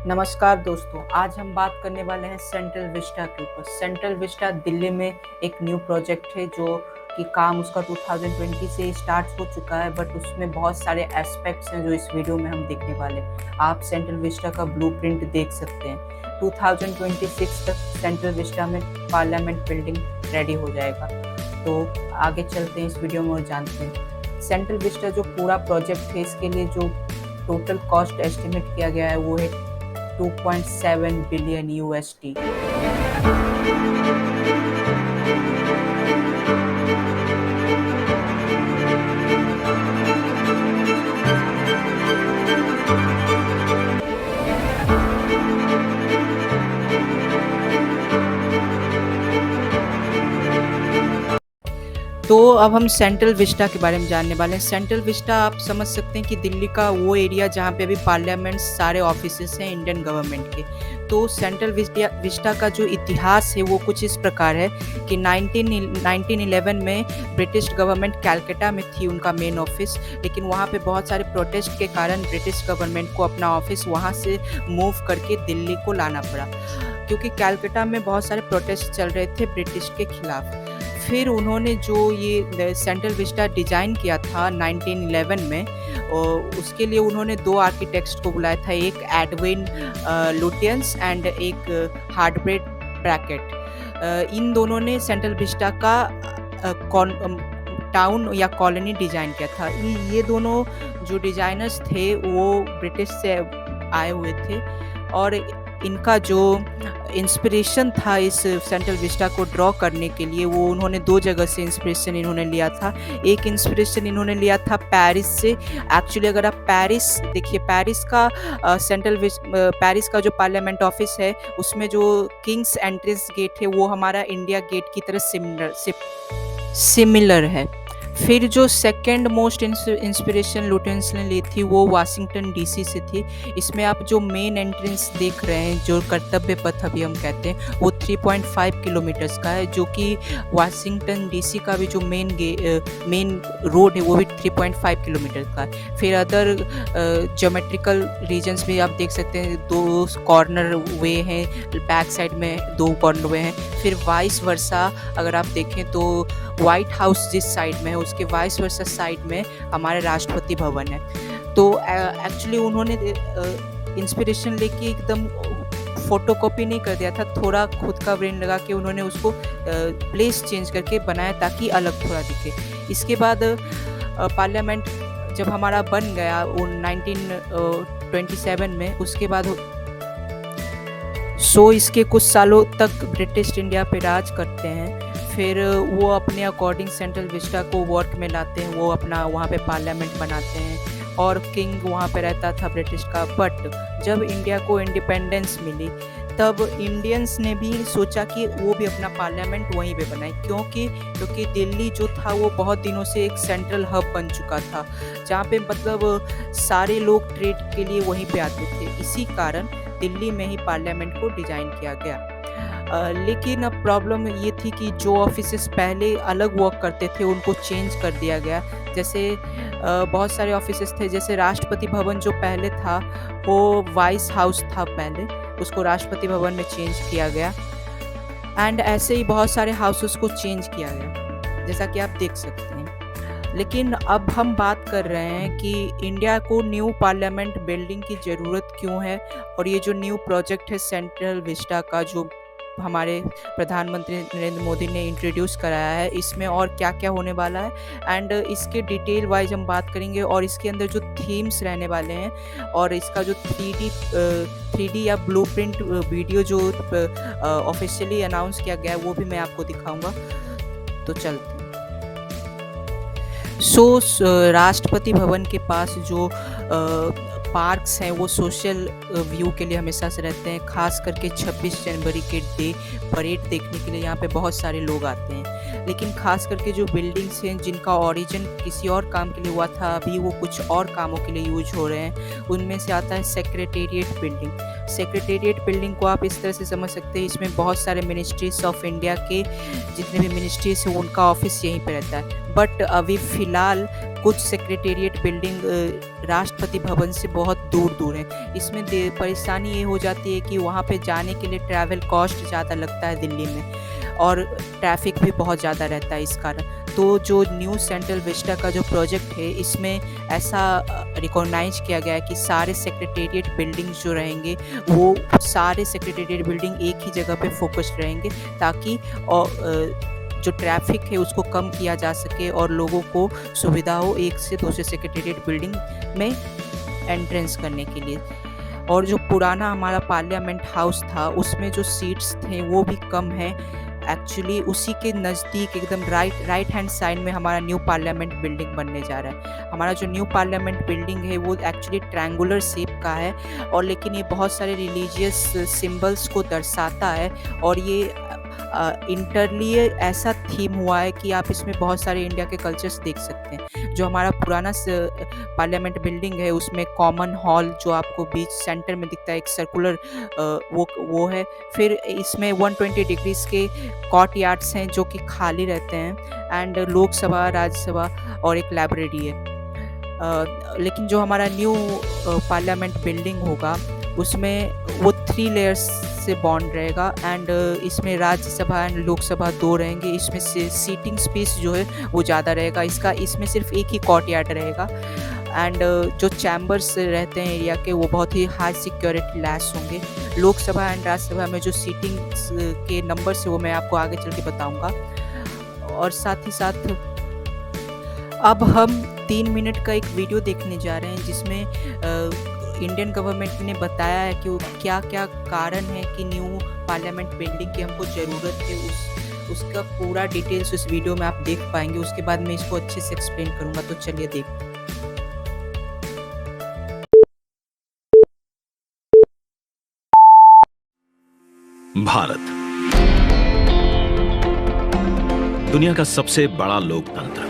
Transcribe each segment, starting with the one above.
नमस्कार दोस्तों, आज हम बात करने वाले हैं सेंट्रल विस्टा के ऊपर। सेंट्रल विस्टा दिल्ली में एक न्यू प्रोजेक्ट है जो कि काम उसका 2020 से स्टार्ट हो चुका है, बट उसमें बहुत सारे एस्पेक्ट्स हैं जो इस वीडियो में हम देखने वाले हैं। आप सेंट्रल विस्टा का ब्लूप्रिंट देख सकते हैं। 2026 तक सेंट्रल विस्टा में पार्लियामेंट बिल्डिंग रेडी हो जाएगा। तो आगे चलते हैं इस वीडियो में और जानते हैं सेंट्रल विस्टा जो पूरा प्रोजेक्ट है, इसके लिए जो टोटल कॉस्ट एस्टिमेट किया गया है वो है 2.7 बिलियन USD। तो अब हम सेंट्रल विस्टा के बारे में जानने वाले हैं। सेंट्रल विस्टा आप समझ सकते हैं कि दिल्ली का वो एरिया जहाँ पे अभी पार्लियामेंट सारे ऑफिसेस हैं इंडियन गवर्नमेंट के। तो सेंट्रल विस्टा का जो इतिहास है वो कुछ इस प्रकार है कि 1911 में ब्रिटिश गवर्नमेंट कैलकाटा में थी उनका मेन ऑफिस, लेकिन वहाँ पे बहुत सारे प्रोटेस्ट के कारण ब्रिटिश गवर्नमेंट को अपना ऑफिस वहाँ से मूव करके दिल्ली को लाना पड़ा, क्योंकि कैलकाटा में बहुत सारे प्रोटेस्ट चल रहे थे ब्रिटिश के खिलाफ। फिर उन्होंने जो ये सेंट्रल विस्टा डिज़ाइन किया था 1911 में, और उसके लिए उन्होंने दो आर्किटेक्ट्स को बुलाया था, एक एडविन लुटियंस एंड एक हार्टब्रेड ब्रैकेट। इन दोनों ने सेंट्रल विस्टा का टाउन या कॉलोनी डिज़ाइन किया था। ये दोनों जो डिज़ाइनर्स थे वो ब्रिटिश से आए हुए थे, और इनका जो इंस्पिरेशन था इस सेंट्रल विस्टा को ड्रॉ करने के लिए, वो उन्होंने दो जगह से इंस्पिरेशन इन्होंने लिया था। एक इंस्पिरेशन इन्होंने लिया था पेरिस से। एक्चुअली अगर आप पेरिस देखिए, पेरिस का पेरिस का जो पार्लियामेंट ऑफिस है उसमें जो किंग्स एंट्रेंस गेट है वो हमारा इंडिया गेट की तरह सिमिलर है। फिर जो सेकंड मोस्ट इंस्पिरेशन लुटियंस ने ली थी वो वाशिंगटन डीसी से थी। इसमें आप जो मेन एंट्रेंस देख रहे हैं, जो कर्तव्य पथ अभी हम कहते हैं, वो 3.5 किलोमीटर्स का है, जो कि वाशिंगटन डीसी का भी जो मेन रोड है वो भी 3.5 किलोमीटर का है। फिर अदर ज्योमेट्रिकल रीजन्स भी आप देख सकते हैं, दो कॉर्नर वे हैं, बैक साइड में दो कॉर्नर वे हैं। फिर वाइस वर्सा अगर आप देखें तो व्हाइट हाउस जिस साइड में है उसके वाइस वर्सा साइड में हमारे राष्ट्रपति भवन है। तो एक्चुअली उन्होंने इंस्पिरेशन लेके एकदम फोटोकॉपी नहीं कर दिया था, थोड़ा खुद का ब्रेन लगा के उन्होंने उसको प्लेस चेंज करके बनाया ताकि अलग थोड़ा दिखे। इसके बाद पार्लियामेंट जब हमारा बन गया 1927 में, उसके बाद इसके कुछ सालों तक ब्रिटिश इंडिया पे राज करते हैं। फिर वो अपने अकॉर्डिंग सेंट्रल विस्टा को वर्क में लाते हैं, वो अपना वहाँ पे पार्लियामेंट बनाते हैं और किंग वहाँ पे रहता था ब्रिटिश का। बट जब इंडिया को इंडिपेंडेंस मिली तब इंडियंस ने भी सोचा कि वो भी अपना पार्लियामेंट वहीं पे बनाए, क्योंकि दिल्ली जो था वो बहुत दिनों से एक सेंट्रल हब बन चुका था, जहाँ पे मतलब सारे लोग ट्रेड के लिए वहीं पे आते थे। इसी कारण दिल्ली में ही पार्लियामेंट को डिज़ाइन किया गया। लेकिन अब प्रॉब्लम ये थी कि जो ऑफिसेस पहले अलग वर्क करते थे उनको चेंज कर दिया गया। जैसे बहुत सारे ऑफिसेस थे, जैसे राष्ट्रपति भवन जो पहले था वो वाइस हाउस था पहले, उसको राष्ट्रपति भवन में चेंज किया गया। एंड ऐसे ही बहुत सारे हाउसेस को चेंज किया गया, जैसा कि आप देख सकते हैं। लेकिन अब हम बात कर रहे हैं कि इंडिया को न्यू पार्लियामेंट बिल्डिंग की ज़रूरत क्यों है, और ये जो न्यू प्रोजेक्ट है सेंट्रल विस्टा का, जो हमारे प्रधानमंत्री नरेंद्र मोदी ने इंट्रोड्यूस कराया है, इसमें और क्या क्या होने वाला है, एंड इसके डिटेल वाइज हम बात करेंगे, और इसके अंदर जो थीम्स रहने वाले हैं, और इसका जो 3D या ब्लूप्रिंट वीडियो जो ऑफिशियली अनाउंस किया गया है वो भी मैं आपको दिखाऊंगा। तो चलते हैं। राष्ट्रपति भवन के पास जो पार्क्स हैं वो सोशल व्यू के लिए हमेशा से रहते हैं, खास करके 26 जनवरी के डे परेड देखने के लिए यहाँ पे बहुत सारे लोग आते हैं। लेकिन खास करके जो बिल्डिंग्स हैं जिनका ओरिजिन किसी और काम के लिए हुआ था, अभी वो कुछ और कामों के लिए यूज हो रहे हैं, उनमें से आता है सेक्रेटेरिएट बिल्डिंग। सेक्रेटेरिएट बिल्डिंग को आप इस तरह से समझ सकते हैं, इसमें बहुत सारे मिनिस्ट्रीज ऑफ इंडिया के जितने भी मिनिस्ट्रीज हैं उनका ऑफिस यहीं पे रहता है। बट अभी फ़िलहाल कुछ सेक्रेटेरिएट बिल्डिंग राष्ट्रपति भवन से बहुत दूर-दूर है। इसमें परेशानी ये हो जाती है कि वहाँ पे जाने के लिए ट्रैवल कॉस्ट ज़्यादा लगता है दिल्ली में, और ट्रैफ़िक भी बहुत ज़्यादा रहता है इस कारण। तो जो न्यू सेंट्रल विस्टा का जो प्रोजेक्ट है, इसमें ऐसा रिकॉग्नाइज़ किया गया है कि सारे सेक्रेटेरिएट बिल्डिंग्स जो रहेंगे, वो सारे सेक्रेटेरिएट बिल्डिंग एक ही जगह पे फ़ोकस्ड रहेंगे, ताकि जो ट्रैफ़िक है उसको कम किया जा सके और लोगों को सुविधा हो एक से दूसरे सेक्रेटेरिएट बिल्डिंग में एंट्रेंस करने के लिए। और जो पुराना हमारा पार्लियामेंट हाउस था, उसमें जो सीट्स थे वो भी कम हैं। एक्चुअली उसी के नज़दीक एकदम राइट हैंड साइड में हमारा न्यू पार्लियामेंट बिल्डिंग बनने जा रहा है। हमारा जो न्यू पार्लियामेंट बिल्डिंग है वो एक्चुअली ट्रायंगुलर शेप का है, और लेकिन ये बहुत सारे रिलीजियस सिंबल्स को दर्शाता है, और ये इंटरली ऐसा थीम हुआ है कि आप इसमें बहुत सारे इंडिया के कल्चर्स देख सकते हैं। जो हमारा पुराना पार्लियामेंट बिल्डिंग है, उसमें कॉमन हॉल जो आपको बीच सेंटर में दिखता है, एक सर्कुलर वो है। फिर इसमें 120 डिग्रीज के कोर्ट यार्ड्स हैं जो कि खाली रहते हैं, एंड लोकसभा, राज्यसभा और एक लाइब्रेरी है। लेकिन जो हमारा न्यू पार्लियामेंट बिल्डिंग होगा, उसमें वो 3 लेयर्स से बॉन्ड रहेगा, एंड इसमें राज्यसभा एंड लोकसभा 2 रहेंगे। इसमें से सीटिंग स्पेस जो है वो ज़्यादा रहेगा। इसमें सिर्फ एक ही कोर्टयार्ड रहेगा, एंड जो चैम्बर्स रहते हैं एरिया के, वो बहुत ही हाई सिक्योरिटी लैस होंगे। लोकसभा एंड राज्यसभा में जो सीटिंग के नंबर्स है वो मैं आपको आगे चल के बताऊँगा। और साथ ही साथ अब हम 3 मिनट का एक वीडियो देखने जा रहे हैं, जिसमें इंडियन गवर्नमेंट ने बताया है कि क्या-क्या कारण है कि न्यू पार्लियामेंट बिल्डिंग की हमको ज़रूरत है। उसका पूरा डिटेल्स उस वीडियो में आप देख पाएँगे। उसके बाद मैं इसको अच्छे से एक्सप्लेन करूँगा, तो चलिए देखते हैं। भारत दुनिया का सबसे बड़ा लोकतंत्र।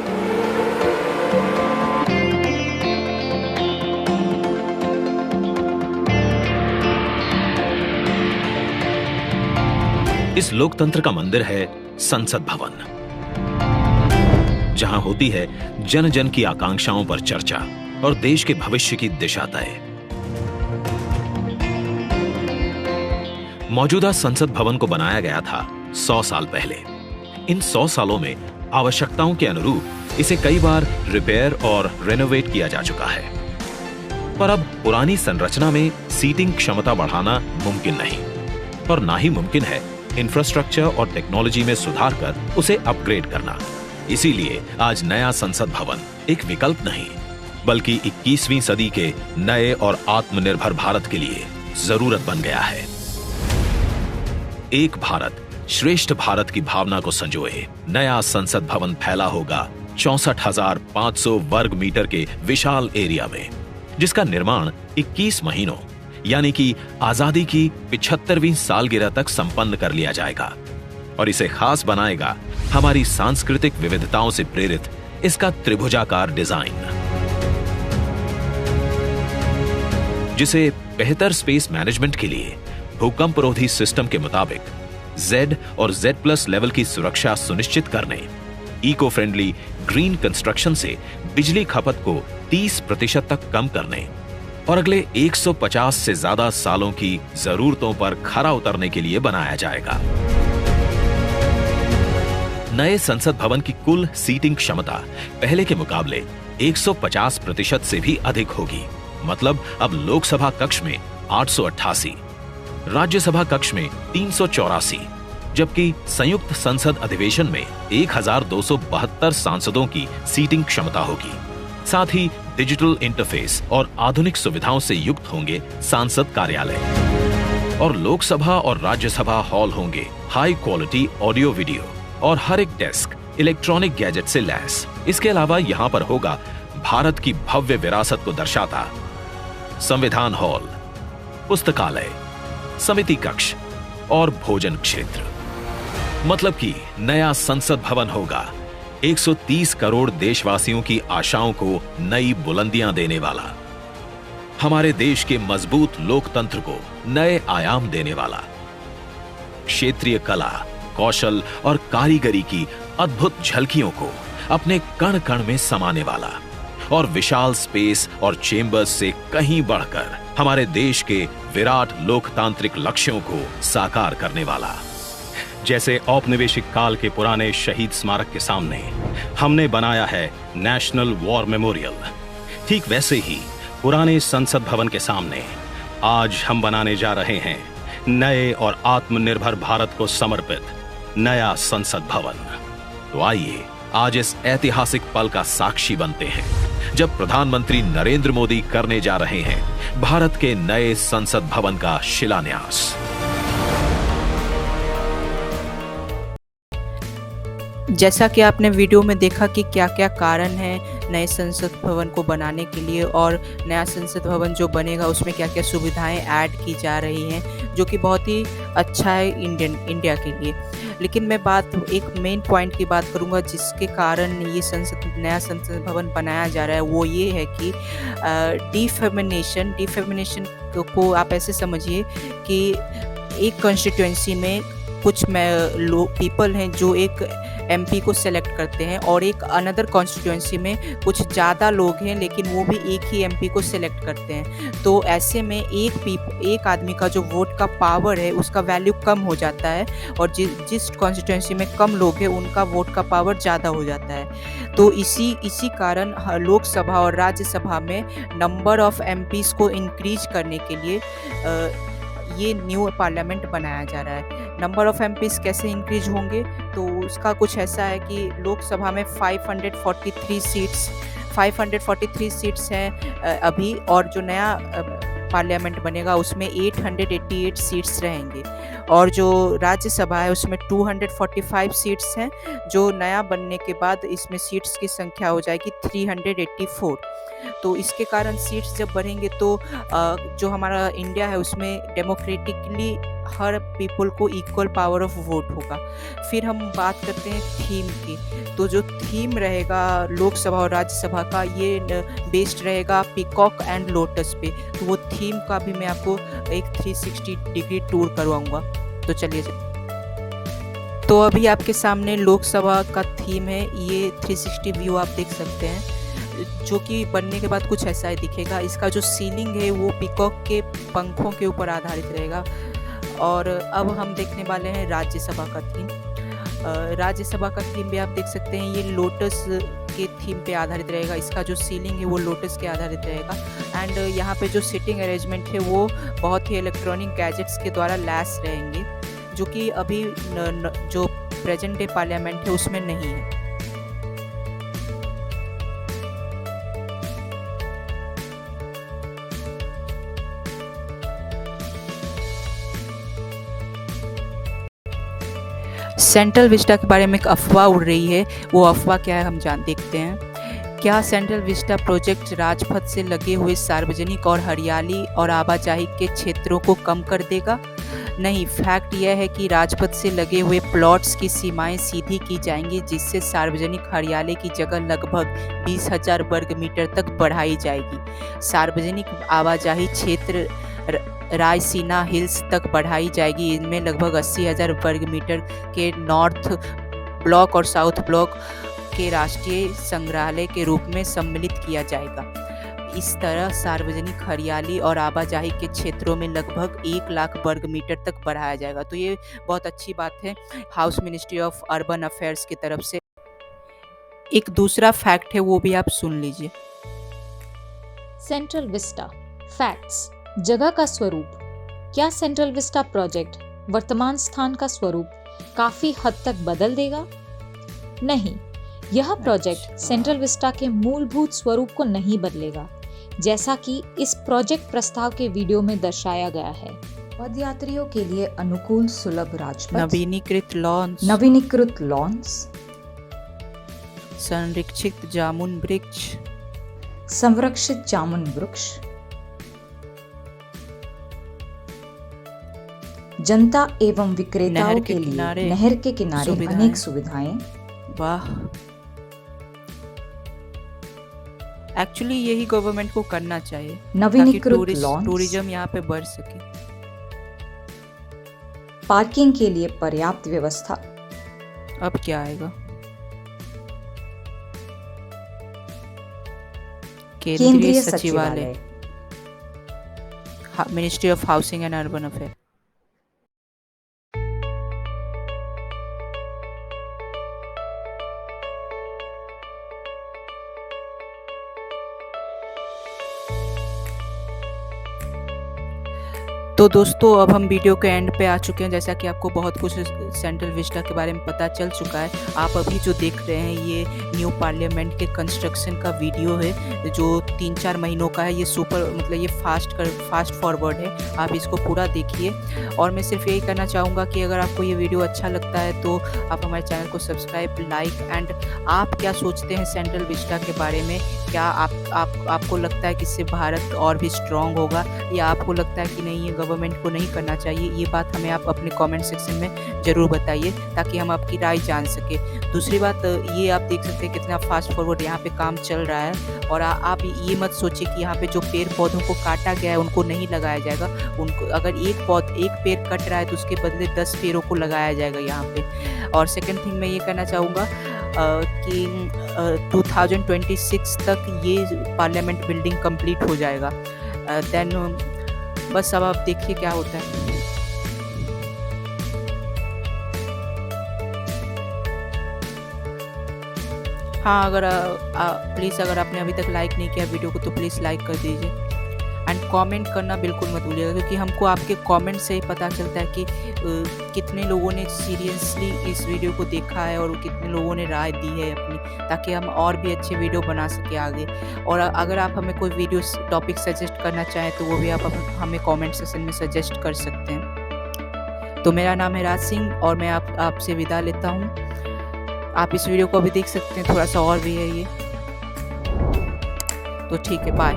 इस लोकतंत्र का मंदिर है संसद भवन, जहां होती है जन जन की आकांक्षाओं पर चर्चा और देश के भविष्य की दिशा तय। मौजूदा संसद भवन को बनाया गया था 100 साल पहले। इन 100 सालों में आवश्यकताओं के अनुरूप इसे कई बार रिपेयर और रेनोवेट किया जा चुका है, पर अब पुरानी संरचना में सीटिंग क्षमता बढ़ाना मुमकिन नहीं, और ना ही मुमकिन है इंफ्रास्ट्रक्चर और टेक्नोलॉजी में सुधार कर उसे अपग्रेड करना। इसीलिए आज नया संसद भवन एक विकल्प नहीं, बल्कि 21वीं सदी के नए और आत्मनिर्भर भारत के लिए जरूरत बन गया है। एक भारत श्रेष्ठ भारत की भावना को संजोए नया संसद भवन फैला होगा 64,500 वर्ग मीटर के विशाल एरिया में, जिसका निर्माण 21 महीनों यानी कि आजादी की 75वीं सालगिरह तक संपन्न कर लिया जाएगा। और इसे खास बनाएगा हमारी सांस्कृतिक विविधताओं से प्रेरित इसका त्रिभुजाकार डिजाइन, जिसे बेहतर स्पेस मैनेजमेंट के लिए भूकंपरोधी सिस्टम के मुताबिक Z और Z+ लेवल की सुरक्षा सुनिश्चित करने, इको फ्रेंडली ग्रीन कंस्ट्रक्शन से बिजली खपत को 30% तक कम करने और अगले 150 से ज्यादा सालों की जरूरतों पर खरा उतरने के लिए बनाया जाएगा। नए संसद भवन की कुल सीटिंग क्षमता पहले के मुकाबले 150% से भी अधिक होगी। मतलब अब लोकसभा कक्ष में 888, राज्यसभा कक्ष में 384, जबकि संयुक्त संसद अधिवेशन में 1272 सांसदों की सीटिंग क्षमता होगी। साथ ही डिजिटल इंटरफेस और आधुनिक सुविधाओं से युक्त होंगे सांसद कार्यालय, और लोकसभा और राज्यसभा हॉल होंगे हाई क्वालिटी ऑडियो वीडियो और हर एक डेस्क इलेक्ट्रॉनिक गैजेट से लैस। इसके अलावा यहाँ पर होगा भारत की भव्य विरासत को दर्शाता संविधान हॉल, पुस्तकालय, समिति कक्ष और भोजन क्षेत्र। मतलब कि नया संसद भवन होगा 130 करोड़ देशवासियों की आशाओं को नई बुलंदियां देने वाला, हमारे देश के मजबूत लोकतंत्र को नए आयाम देने वाला, क्षेत्रीय कला, कौशल और कारीगरी की अद्भुत झलकियों को अपने कण कण में समाने वाला, और विशाल स्पेस और चेंबर्स से कहीं बढ़कर हमारे देश के विराट लोकतांत्रिक लक्ष्यों को साकार करने वाला। जैसे औपनिवेशिक काल के पुराने शहीद स्मारक के सामने हमने बनाया है नेशनल वॉर मेमोरियल, ठीक वैसे ही पुराने संसद भवन के सामने आज हम बनाने जा रहे हैं नए और आत्मनिर्भर भारत को समर्पित नया संसद भवन। तो आइए आज इस ऐतिहासिक पल का साक्षी बनते हैं जब प्रधानमंत्री नरेंद्र मोदी करने जा रहे हैं भारत के नए संसद भवन का शिलान्यास। जैसा कि आपने वीडियो में देखा कि क्या-क्या कारण है नए संसद भवन को बनाने के लिए और नया संसद भवन जो बनेगा उसमें क्या-क्या सुविधाएं ऐड की जा रही हैं, जो कि बहुत ही अच्छा है इंडिया के लिए। लेकिन मैं एक मेन पॉइंट की बात करूंगा जिसके कारण ये नया संसद भवन बनाया जा रहा है, वो ये है कि डिफेमिनेशन को आप ऐसे समझिए कि एक कॉन्स्टिट्यूएंसी में कुछ पीपल हैं जो एक एमपी को सेलेक्ट करते हैं और एक अनदर कॉन्स्टिट्यूएंसी में कुछ ज़्यादा लोग हैं लेकिन वो भी एक ही एमपी को सेलेक्ट करते हैं। तो ऐसे में एक आदमी का जो वोट का पावर है उसका वैल्यू कम हो जाता है और जिस कॉन्स्टिट्यूएंसी में कम लोग हैं उनका वोट का पावर ज़्यादा हो जाता है। तो इसी कारण लोकसभा और राज्यसभा में नंबर ऑफ एमपीज़ को इंक्रीज करने के लिए ये न्यू पार्लियामेंट बनाया जा रहा है। नंबर ऑफ एमपीज़ कैसे इंक्रीज होंगे, तो उसका कुछ ऐसा है कि लोकसभा में 543 सीट्स हैं अभी, और जो नया पार्लियामेंट बनेगा उसमें 888 सीट्स रहेंगे, और जो राज्यसभा है उसमें 245 सीट्स हैं। जो नया बनने के बाद इसमें सीट्स की संख्या हो जाएगी 384। तो इसके कारण सीट्स जब बढ़ेंगे तो जो हमारा इंडिया है उसमें डेमोक्रेटिकली हर पीपल को इक्वल पावर ऑफ वोट होगा। फिर हम बात करते हैं थीम की, तो जो थीम रहेगा लोकसभा और राज्यसभा का ये बेस्ड रहेगा पीकॉक एंड लोटस पे। तो वो थीम का भी मैं आपको एक 360 डिग्री टूर करवाऊंगा। तो चलिए, तो अभी आपके सामने लोकसभा का थीम है, ये 360 व्यू आप देख सकते हैं, जो कि बनने के बाद कुछ ऐसा ही दिखेगा। इसका जो सीलिंग है वो पीकॉक के पंखों के ऊपर आधारित रहेगा। और अब हम देखने वाले हैं राज्यसभा का थीम। राज्यसभा का थीम भी आप देख सकते हैं, ये लोटस के थीम पे आधारित रहेगा। इसका जो सीलिंग है वो लोटस के आधारित रहेगा। एंड यहाँ पे जो सिटिंग अरेंजमेंट है वो बहुत ही इलेक्ट्रॉनिक गैजेट्स के द्वारा लैस रहेंगे, जो कि अभी जो प्रेजेंट डे पार्लियामेंट है उसमें नहीं है। सेंट्रल विस्टा के बारे में एक अफवाह उड़ रही है, वो अफवाह क्या है हम देखते हैं। क्या सेंट्रल विस्टा प्रोजेक्ट राजपथ से लगे हुए सार्वजनिक और हरियाली और आवाजाही के क्षेत्रों को कम कर देगा? नहीं, फैक्ट यह है कि राजपथ से लगे हुए प्लॉट्स की सीमाएं सीधी की जाएंगी, जिससे सार्वजनिक हरियाली की जगह लगभग 20,000 वर्ग मीटर तक बढ़ाई जाएगी। सार्वजनिक आवाजाही क्षेत्र रायसीना हिल्स तक बढ़ाई जाएगी। इनमें लगभग 80,000 वर्ग मीटर के नॉर्थ ब्लॉक और साउथ ब्लॉक के राष्ट्रीय संग्रहालय के रूप में सम्मिलित किया जाएगा। इस तरह सार्वजनिक हरियाली और आवाजाही के क्षेत्रों में लगभग 1 लाख वर्ग मीटर तक बढ़ाया जाएगा। तो ये बहुत अच्छी बात है house ministry of urban affairs की तरफ से। एक दूसरा फैक्ट है, वो भी आप सुन लीजिए। Central Vista facts. जगह का स्वरूप। क्या सेंट्रल विस्टा प्रोजेक्ट वर्तमान स्थान का स्वरूप काफी हद तक बदल देगा? नहीं, यह प्रोजेक्ट सेंट्रल विस्टा के मूलभूत स्वरूप को नहीं बदलेगा, जैसा कि इस प्रोजेक्ट प्रस्ताव के वीडियो में दर्शाया गया है। पदयात्रियों के लिए अनुकूल सुलभ राजपथ, नवीनीकृत लॉन्स, संरक्षित जामुन वृक्ष, संरक्षित जामुन वृक्ष, जनता एवं विक्रेताओं के लिए नहर के किनारे अनेक सुविधाएं। वाह, एक्चुअली यही गवर्नमेंट को करना चाहिए, नवीनीकृत लॉन्स, टूरिज्म यहाँ पे बढ़ सके। पार्किंग के लिए पर्याप्त व्यवस्था। अब क्या आएगा? केंद्रीय सचिवालय, ministry of housing and urban affair. तो दोस्तों अब हम वीडियो के एंड पे आ चुके हैं। जैसा कि आपको बहुत कुछ सेंट्रल विस्टा के बारे में पता चल चुका है। आप अभी जो देख रहे हैं ये न्यू पार्लियामेंट के कंस्ट्रक्शन का वीडियो है जो 3-4 महीनों का है। ये मतलब ये फास्ट फॉरवर्ड है, आप इसको पूरा देखिए। और मैं सिर्फ यही कहना चाहूँगा कि अगर आपको ये वीडियो अच्छा लगता है तो आप हमारे चैनल को सब्सक्राइब, लाइक एंड आप क्या सोचते हैं सेंट्रल विस्टा के बारे में? क्या आपको लगता है कि इससे भारत और भी स्ट्रॉन्ग होगा, या आपको लगता है कि नहीं ये गवर्नमेंट को नहीं करना चाहिए? ये बात हमें आप अपने कमेंट सेक्शन में ज़रूर बताइए ताकि हम आपकी राय जान सके। दूसरी बात, ये आप देख सकते हैं कितना फास्ट फॉरवर्ड यहाँ पे काम चल रहा है। और आप ये मत सोचिए कि यहाँ पे जो पेड़ पौधों को काटा गया है उनको नहीं लगाया जाएगा। उनको अगर एक पेड़ कट रहा है तो उसके बदले 10 पेड़ों को लगाया जाएगा यहाँ पे। और सेकेंड थिंग मैं ये कहना चाहूँगा कि 2026 तक ये पार्लियामेंट बिल्डिंग कंप्लीट हो जाएगा। देन बस अब आप देखिए क्या होता है। हाँ, अगर प्लीज़ अगर आपने अभी तक लाइक नहीं किया वीडियो को तो प्लीज़ लाइक कर दीजिए एंड कमेंट करना बिल्कुल मत भूलिएगा, क्योंकि हमको आपके कमेंट से ही पता चलता है कि कितने लोगों ने सीरियसली इस वीडियो को देखा है और कितने लोगों ने राय दी है अपनी, ताकि हम और भी अच्छे वीडियो बना सके आगे। और अगर आप हमें कोई वीडियो टॉपिक सजेस्ट करना चाहें तो वो भी आप हमें कमेंट सेक्शन में सजेस्ट कर सकते हैं। तो मेरा नाम है राज सिंह और मैं आपसे विदा लेता हूँ। आप इस वीडियो को अभी देख सकते हैं, थोड़ा सा और भी है ये, तो ठीक है, बाय।